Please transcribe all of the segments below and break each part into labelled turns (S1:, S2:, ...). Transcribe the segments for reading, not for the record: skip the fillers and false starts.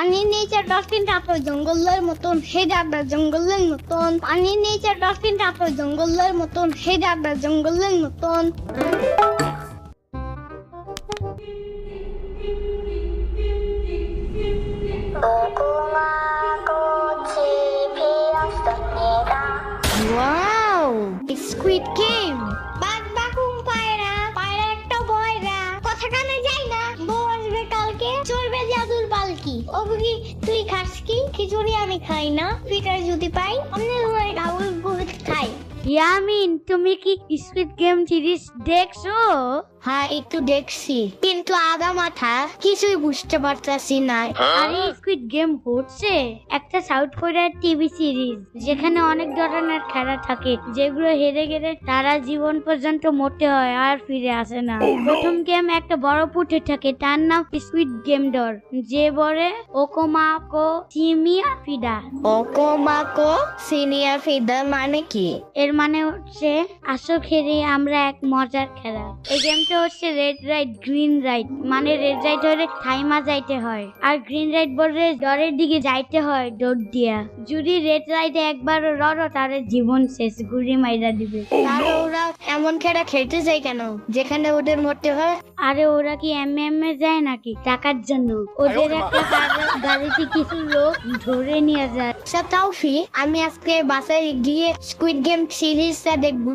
S1: পানির নিচে ডলফিনটা তো জঙ্গলের মতন, হে যাবে জঙ্গলের মতন। পানির নিচে ডলফিনটা তো জঙ্গলের মতন, হে যাবে জঙ্গলের মতন। Wow! It's Squid Game! বাঘ পায়রা, পায়রা একটা বয়রা, কথা কানে যায় না, বউ আসবে কালকে, চলবে জাদুর পালকি। ওগুলি তুই খাস কি? খিচুড়ি আমি খাই না, পিটার যদি পাই অন্য খাই।
S2: ইয়ামিন, তুমি কি স্কুইড গেম সিরিজ দেখছো?
S1: হ্যাঁ, একটু দেখছি, কিন্তু আগা মাথা কিছুই বুঝতে পারতাছি না।
S2: আরে স্কুইড গেম হচ্ছে একটা সাউথ কোরিয়ার টিভি সিরিজ, যেখানে অনেক ধরনের খেলা থাকে, যেগুলো হেরে গেলে তারা জীবন পর্যন্ত মরতে হয় আর ফিরে আসে না। প্রথম গেম একটা বড় পুঁটে থাকে, তার নাম স্কুইড গেম ডর, যে বলে ওকোমাকো সিমিয়া ফিডা।
S1: ওকোমাকো সিনিয়া ফিডা মানে কি?
S2: এর মানে হচ্ছে আসো খেলে আমরা এক মজার খেলা। এই গেমটা হচ্ছে রেড রাইট গ্রিন রাইট, মানে রেড রাইট হলে থাইমা যাইতে হয়, আর গ্রিন রাইট বললে ডরের দিকে যাইতে হয় দৌড় দিয়া। যদি রেড রাইটে একবার রড়ো তাহলে জীবন শেষ, গুড়ি মাইরা দিবে।
S1: তাহলে ওরা এমন খেলা খেলতে যায় কেন যেখানে ওদের মরতে হয়?
S2: আরে ওরা কি এমএমএ যায় নাকি টাকার জন্য? ওদের একটা গাড়িতে কিছু লোক ধরে নিয়ে যায়।
S1: তাওফি, আমি আজকে বাসায় গিয়ে স্কুইড গেম সিরিজটা দেখব।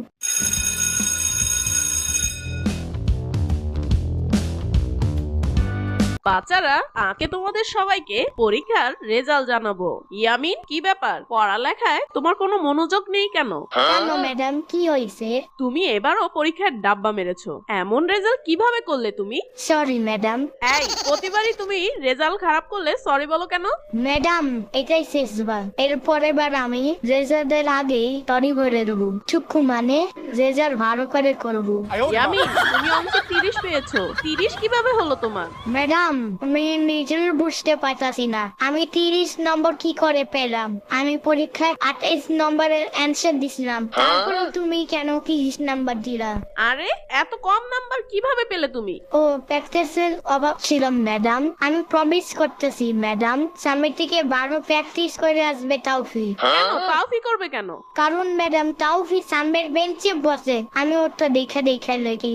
S3: বাচ্চারা, আজকে তোমাদের সবাইকে পরীক্ষার রেজাল্ট জানাবো। ইয়ামিন, কি ব্যাপার, পড়ালেখায় তোমার কোনো মনোযোগ নেই কেন?
S1: কেন ম্যাডাম, কি হয়েছে?
S3: তুমি এবারও পরীক্ষার ডাব্বা মেরেছো, এমন রেজাল্ট কিভাবে করলে তুমি?
S1: Sorry madam.
S3: এই, প্রতিবারই তুমি রেজাল্ট খারাপ করলে সরি বলো কেন?
S1: ম্যাডাম, এটাই শেষবার, এরপরের বার আমি রেজাল্টের আগেই সরি বলে দেবো। চুক্কু মানে রেজাল্ট ভালো করে করবো।
S3: ইয়ামিন, তুমি অঙ্কে 30 পেয়েছো, 30 কিভাবে হলো তোমার?
S1: ম্যাডাম, আমি নিজের বুঝতে পারতাছি না আমি 30 নম্বর কি করে পেলাম। আমি পরীক্ষায় 28 নম্বরের অ্যান্সার দিছিলাম, তারপরে তুমি কেন 30 নাম্বার দিলা?
S3: আরে, এত কম নাম্বার কিভাবে পেলে তুমি?
S1: ও, প্র্যাকটিসের অভাব ছিল ম্যাডাম। আমি প্রমিস করতেছি ম্যাডাম, সামনের থেকে 12 প্র্যাকটিস করে আসবে তাওফি।
S3: কেন তাওফি করবে কেন?
S1: কারণ ম্যাডাম, তাওফি সামনের বেঞ্চে বসে, আমি ওটা দেখে লেখি।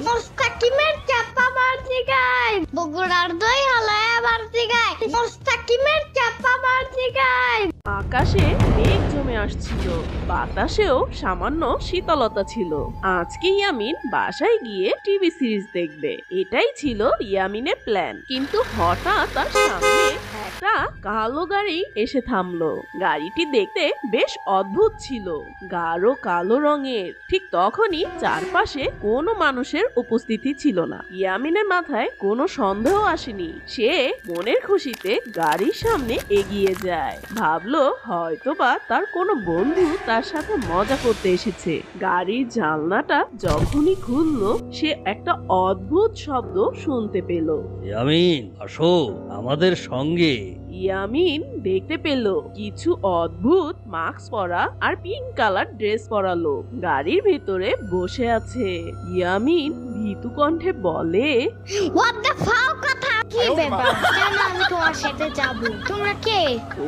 S1: মুস্তাকিমের চাপা মারতে গায়, বগুড়ার দই হালায় মারতে গায়, মুস্তাকিমের চাপা মারতে গায়।
S3: আকাশে মেঘ জমে আসছিল, বাতাসেও সামান্য শীতলতা ছিল। আজকে ইয়ামিন বাসায় গিয়ে টিভি সিরিজ দেখবে, এটাই ছিল ইয়ামিনের প্ল্যান। কিন্তু হঠাৎ তার সামনে একটা কালো গাড়ি এসে থামলো। গাড়িটি দেখতে বেশ অদ্ভুত ছিল, গাঢ় কালো রঙের। ঠিক তখনই চারপাশে কোনো মানুষের উপস্থিতি ছিল না। ইয়ামিনের মাথায় কোনো সন্দেহ আসেনি, সে মনের খুশিতে গাড়ির সামনে এগিয়ে যায়। ভাবলো হয়তোবা তার কোনো বন্ধু তার সাথে মজা করতে এসেছে। গাড়ির জানলাটা যখনই খুললো, সে একটা অদ্ভুত শব্দ শুনতে পেল।
S4: ইয়ামিন, আসো আমাদের সঙ্গে।
S3: ইয়ামিন দেখতে পেল কিছু অদ্ভুত মাস্ক পরা আর পিঙ্ক কালার ড্রেস পরা লোক গাড়ির ভেতরে বসে আছে। ইয়ামিন ভীতু কণ্ঠে বলে,
S1: হোয়াট দ্য ফাক, কথা কি ব্যাপার? কেন আমি তোমার সাথে যাব? তোমরা কে?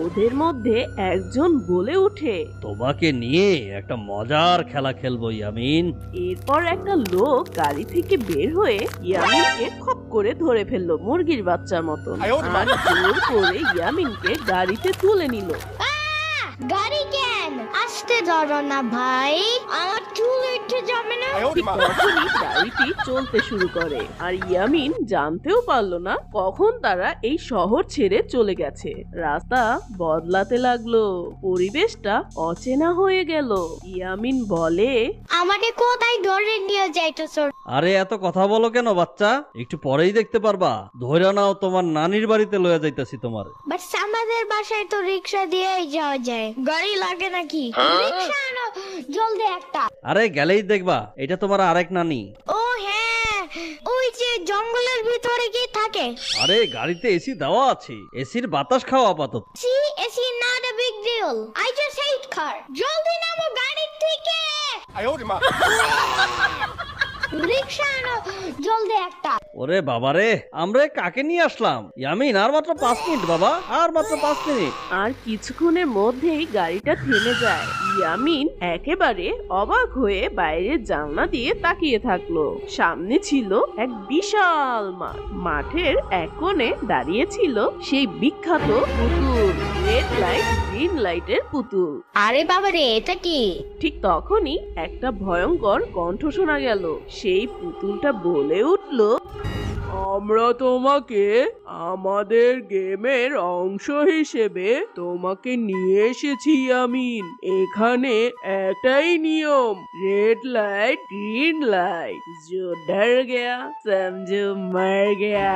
S3: ওদের মধ্যে একজন বলে ওঠে,
S4: তোমাকে নিয়ে একটা মজার খেলা খেলবো ইয়ামিন।
S3: এরপর একটা লোক গাড়ি থেকে বের হয়ে ইয়ামিনকে খপ করে ধরে ফেললো মুরগির বাচ্চার মতন, আর জোর করে ইয়ামিনকে গাড়িতে তুলে নিল।
S1: গাড়ি কেন আসতে ধরো না ভাই, আমার চুল উঠে যাবে না।
S3: ঠিক তখনই গাড়িটি চলতে শুরু করে, আর ইয়ামিন জানতেও পারলো না কখন তারা এই শহর ছেড়ে চলে গেছে। রাস্তা বদলাতে লাগলো, পরিবেশটা অচেনা হয়ে গেল। ইয়ামিন বলে,
S1: আমাকে কোথায় ধরে নিয়ে যাইতেছো?
S4: আরে এত কথা বলো কেন বাচ্চা, একটু পরেই দেখতে পারবা। ধইরা নাও, তোমার নানির বাড়িতে লয়ে যাইতাছি তোমার।
S1: বাট আমাদের বাসায় তো রিক্সা দিয়েই যাওয়া যায়, গাড়ি লাগে নাকি? রিক্সা আনো জলদি একটা।
S4: আরে গেলেই দেখবা এটা তোমার আরেক নানি।
S1: ও হ্যাঁ, ওই যে জঙ্গলের ভিতরে কি থাকে।
S4: আরে গাড়িতে এসি দেওয়া আছে, এসির বাতাস খাও আপাতত।
S1: See AC not a big deal, I just hate car. জলদি নামো গাড়ি থেকে। রিক্সা আনো জলদি একটা।
S4: ওরে বাবারে, আমরা কাকে নিয়ে আসলাম? ইয়ামিন, আর মাত্র 5 মিনিট বাবা, আর মাত্র 5 মিনিট।
S3: আর কিছুক্ষণের মধ্যেই গাড়িটা থেমে যায়। ইয়ামিন একেবারে অবাক হয়ে বাইরের জানলা দিয়ে তাকিয়ে থাকলো। সামনে ছিল এক বিশাল মাঠ। মাঠের এক কোণে দাঁড়িয়ে ছিল সেই বিখ্যাত পুতুল, রেড লাইট গ্রিন লাইটের পুতুল।
S1: আরে বাবা রে, এটা কি?
S3: ঠিক তখনই একটা ভয়ঙ্কর কণ্ঠ শোনা গেল। সেই পুতুলটা বলে উঠল, আমরা তোমাকে আমাদের গেমের অংশ হিসেবে তোমাকে নিয়ে এসেছি ইয়ামিন। এখানে একটাই নিয়ম, রেড লাইট গ্রিন লাইট, जो डर गया समझो मर गया।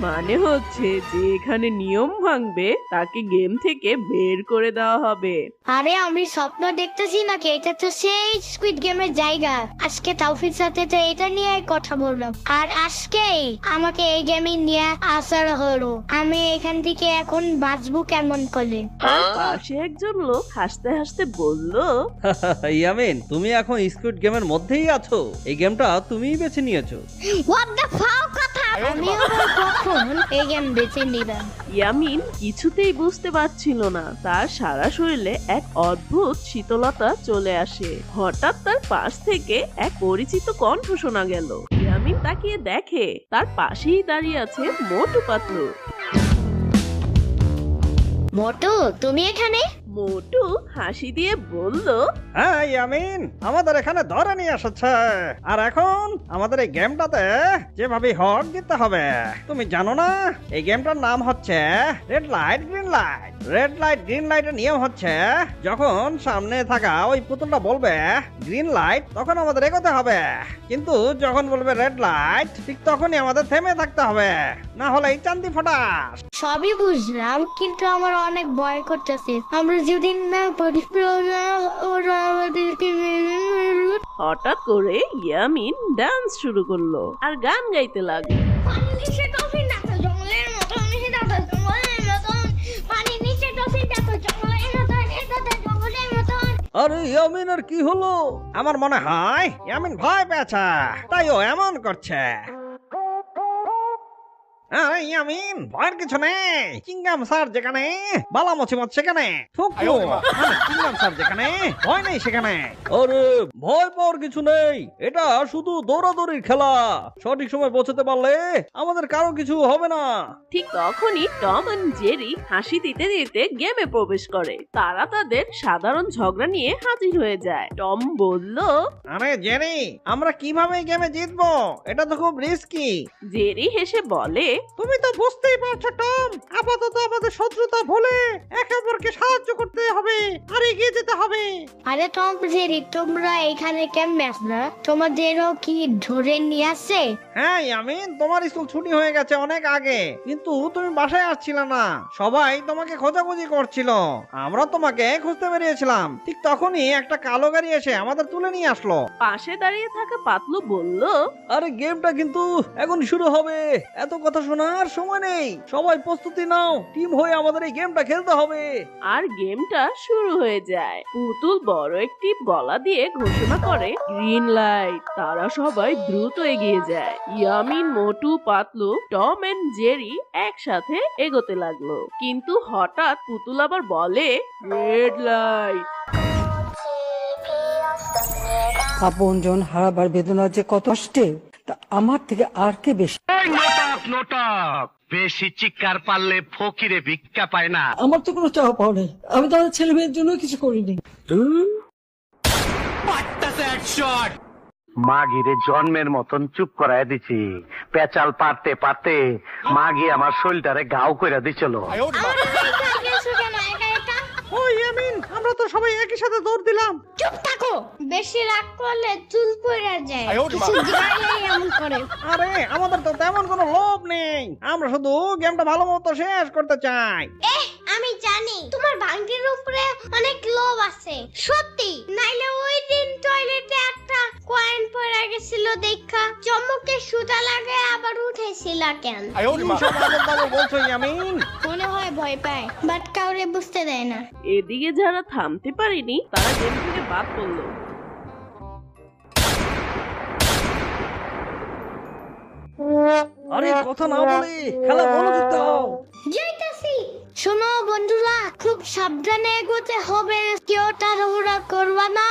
S3: মানে হচ্ছে যে এখানে নিয়ম ভাঙবে তাকে গেম থেকে বের করে দেওয়া হবে।
S1: আরে আমি স্বপ্ন দেখতেছি নাকি? এটা তো সেই স্কুইড গেমের জায়গা। আজকে তাওফির সাথে তো এটা নিয়ে কথা বললাম, আর আজকেই আমাকে এই গেমে নিয়ে আসার হলো। আমি এখান থেকে এখন বাঁচবো কেমন করে?
S3: আর পাশে একজন লোক হাসতে হাসতে বলল,
S4: ইয়ামিন, তুমি এখন স্কুইড গেমের মধ্যেই আছো। এই গেমটা তুমিই বেছে নিয়েছো।
S1: হোয়াট দ্য ফাও কথা! আমি আবার কখন এই গেম বেছে নিলাম?
S3: ইয়ামিন কিছুতেই বুঝতে পারছিল না। তার সারা শরীরে এক অদ্ভুত শীতলতা চলে আসে। হঠাৎ তার পাশ থেকে এক পরিচিত কণ্ঠ শোনা গেল। ইয়ামিন তাকিয়ে দেখে তার পাশেই দাঁড়িয়ে আছে মোটু পাতলু।
S1: মোটু, তুমি এখানে?
S3: মোটু হাসি দিয়ে বলল,
S4: হ্যাঁ ইয়ামিন, আমাদের এখানে ধরে নিয়ে এসেছে, আর এখন আমাদের এই গেমটাতে যেভাবে হক দিতে হবে। তুমি জানো না, এই গেমটার নাম হচ্ছে red light green light. Red light green লাইটের নিয়ম হচ্ছে, যখন সামনে থাকা ওই পুতুলটা বলবে গ্রিন লাইট, তখন আমাদের এগোতে হবে। কিন্তু যখন বলবে রেড লাইট, ঠিক তখনই আমাদের থেমে থাকতে হবে, না হলে এই চান্দি ফটাস।
S1: সবই বুঝলাম, কিন্তু আমার অনেক ভয় করতেছে। আমরা যদি না পারি, ওরা আমাদেরকে মেরে ফেলবে।
S3: হঠাৎ করে ইয়ামিন ডান্স শুরু করলো আর গান গাইতে লাগলো।
S1: পানির নিচে ডলফিন দেখো, জঙ্গলের মতো নিচে দেখো, জঙ্গলের মতো। পানির নিচে ডলফিন দেখো, জঙ্গলের মতো, এটাতে জঙ্গলের মতো।
S4: আরে ইয়ামিন, আর কি হলো? আমার মনে হয় ইয়ামিন ভয় পেয়েছে, তাই ও এমন করছে। আরে ইয়ামিন, ভয়ের কিছু নেই। চিংগাম স্যার যেখানে, বালা মুসিবত সেখানে। থুকু, চিংগাম স্যার যেখানে, ভয় নেই সেখানে। আরে ভয় পাওয়ার কিছু নেই, এটা শুধু দৌড়াদৌড়ির খেলা। সঠিক সময় পৌঁছতে পারলে আমাদের কারো কিছু হবে না।
S3: ঠিক তখনই টম আর জেরি হাসি দিতে দিতে গেমে প্রবেশ করে। তারা তাদের সাধারণ ঝগড়া নিয়ে হাজির হয়ে যায়। টম বলল,
S4: আরে জেরি, আমরা কিভাবে গেমে জিতবো? এটা তো খুব রিস্কি।
S3: জেরি হেসে বলে,
S4: তুমি তো বুঝতেই পারছো টম, আপাতত আমাদের শত্রুতা ভুলে একে অপরকে সাহায্য করতে হবে আর এগিয়ে যেতে হবে।
S1: আরে টম জেরি, তোমরা এখানে কেমনে আসলে? তোমাদেরও কি ধরে নিয়ে আসছে?
S4: হ্যাঁ ইয়ামিন, তোমার স্কুল ছুটি হয়ে গেছে অনেক আগে, কিন্তু তুমি বাসায় আসছিলে না। সবাই তোমাকে খোঁজাখুঁজি করছিল, আমরা তোমাকে খুঁজতে বেরিয়েছিলাম। ঠিক তখনই একটা কালো গাড়ি এসে আমাদের তুলে নিয়ে আসলো।
S3: পাশে দাঁড়িয়ে থাকা পাতলু বলল,
S4: আরে গেমটা কিন্তু এখন শুরু হবে, এত কথা শোনার সময় নেই। সবাই প্রস্তুতি নাও, টিম হয়ে আমাদের এই গেমটা খেলতে হবে।
S3: আর গেমটা শুরু হয়ে যায়। পুতুল বড় একটি গলা দিয়ে ঘোষণা করে, গ্রিন লাইট। তারা সবাই দ্রুত এগিয়ে যায়। ইয়ামিন, মোটু, পাতলু, টম এন্ড জেরি একসাথে এগোতে লাগলো। কিন্তু হঠাৎ পুতুল আবার বলে, রেড লাইট।
S5: আপনজন হারাবার বেদনা যে কত কষ্টে, তা আমার থেকে আর কে বেশি।
S6: নটক বেশি চিৎকার পারলে ফকিরে ভিক্ষা পায় না।
S5: আমার তো কোনো চাওয়া পাওয়া নেই, আমি তো আমার ছেলে মেয়ের জন্য কিছু করিনি।
S6: মাগিরে জন্মের মতন চুপ করায় দিছি। পেঁচাল পারতে পারতে মাগি আমার শরীরটারে গাও করে দিছিল।
S4: ওই ইয়ামিন, আমরা তো সবাই একই সাথে দৌড় দিলাম।
S1: চুপ থাকো, বেশি রাগ করলে চুল পড়ে যায়। কিছু দিলেই এমন করে।
S4: আরে আমাদের তো তেমন কোনো লোভ নেই, আমরা শুধু গেমটা ভালো মতো শেষ করতে চাই।
S1: আমি জানি তোমার ভাঙ্গির উপরে অনেক লোভ আছে, সত্যি। নাইলে ওই দিন টয়লেটে একটা কয়েন পড়ে গেছিল দেখা চমকে সুতা লাগে আবার উঠেছিল কেন?
S4: সব আজব তাজব বলছো ইয়ামিন।
S1: মনে হয় ভয় পায়, বাট কাউরে বুঝতে দেয় না।
S3: এদিকে যারা থামতে পারেনি তারা গেম থেকে বাদ পড়লো।
S4: আরে কথা না বলে খেলা মনোযোগ দাও।
S1: যাইতাছি। শোনো বন্ধুরা, খুব সাবধানে এগোতে হবে, কেউ তাড়াহুড়া করবা না,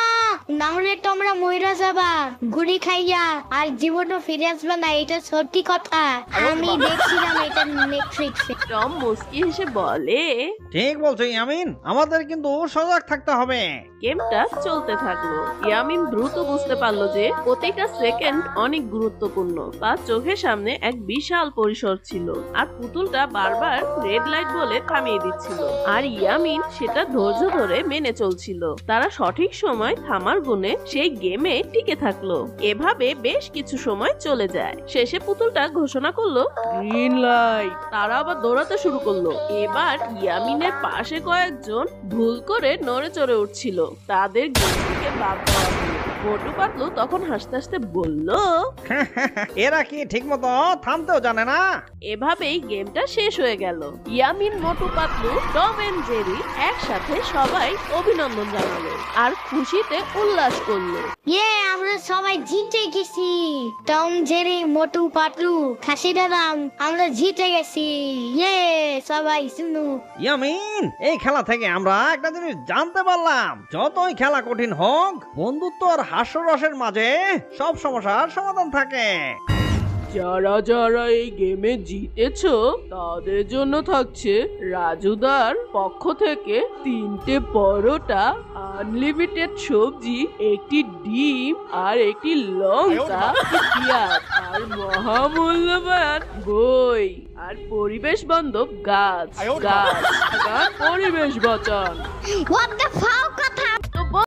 S1: না হলে তোমরা মইরা যাবা গুড়ি খাইয়া, আর জীবনও ফিরে আসবে না, এটা সত্যি কথা। আমি দেখছিলাম এটা নেটফ্লিক্সে।
S3: টম মুস্কি হেসে বলে,
S4: ঠিক বলছো ইয়ামিন, আমাদের কিন্তু সজাগ থাকতে হবে।
S3: গেমটা চলতে থাকলো। ইয়ামিন দ্রুত বুঝতে পারলো যে প্রতিটা সেকেন্ড অনেক গুরুত্বপূর্ণ। তার চোখের সামনে এক বিশাল পরিসর ছিল, আর পুতুলটা বারবার রেড লাইট বলে থামিয়ে দিচ্ছিল, আর ইয়ামিন সেটা ধৈর্য ধরে মেনে চলছিল। তারা সঠিক সময় থামার গুণে সেই গেমে টিকে থাকলো। এভাবে বেশ কিছু সময় চলে যায়। শেষে পুতুলটা ঘোষণা করলো গ্রিন লাইট। তারা আবার দৌড়াতে শুরু করলো। এবার ইয়ামিনের পাশে কয়েকজন ভুল করে নড়ে চড়ে উঠছিল, তাদের গেম থেকে বাদ দেওয়া হলো। মোটু পাতলু তখন হাসতে হাসতে বলল,
S4: এরা কি ঠিক মতো থামতেও জানে না।
S3: এভাবেই গেমটা শেষ হয়ে গেল। Yamin, Motu Patlu, Tom and Jerry একসাথে সবাই অভিনন্দন জানালো আর খুশিতে উল্লাস করলো।
S1: আমরা সবাই জিতে গেছি। টম, জেরি, মোটু, পাতলু, খাসি দাদাম, আমরা জিতে গেছি। সবাই শুনু।
S4: ইয়ামিন, এই খেলা থেকে আমরা একটা জিনিস জানতে পারলাম, যতই খেলা কঠিন হোক, বন্ধুত্ব আর হাস্যরসের মাঝে সব সমস্যার সমাধান থাকে।
S3: যারা যারা এই গেমে জিতেছো তাদের জন্য থাকছে রাজুদার পক্ষ থেকে 3টে পরোটা, আনলিমিটেড সবজি, একটি ডিম আর একটি লঙ্কা, পেঁয়াজ আর মহামূল্যবান বই আর পরিবেশ বান্ধব গাছ। গাছ পরিবেশ বাঁচান।
S1: What the fuck?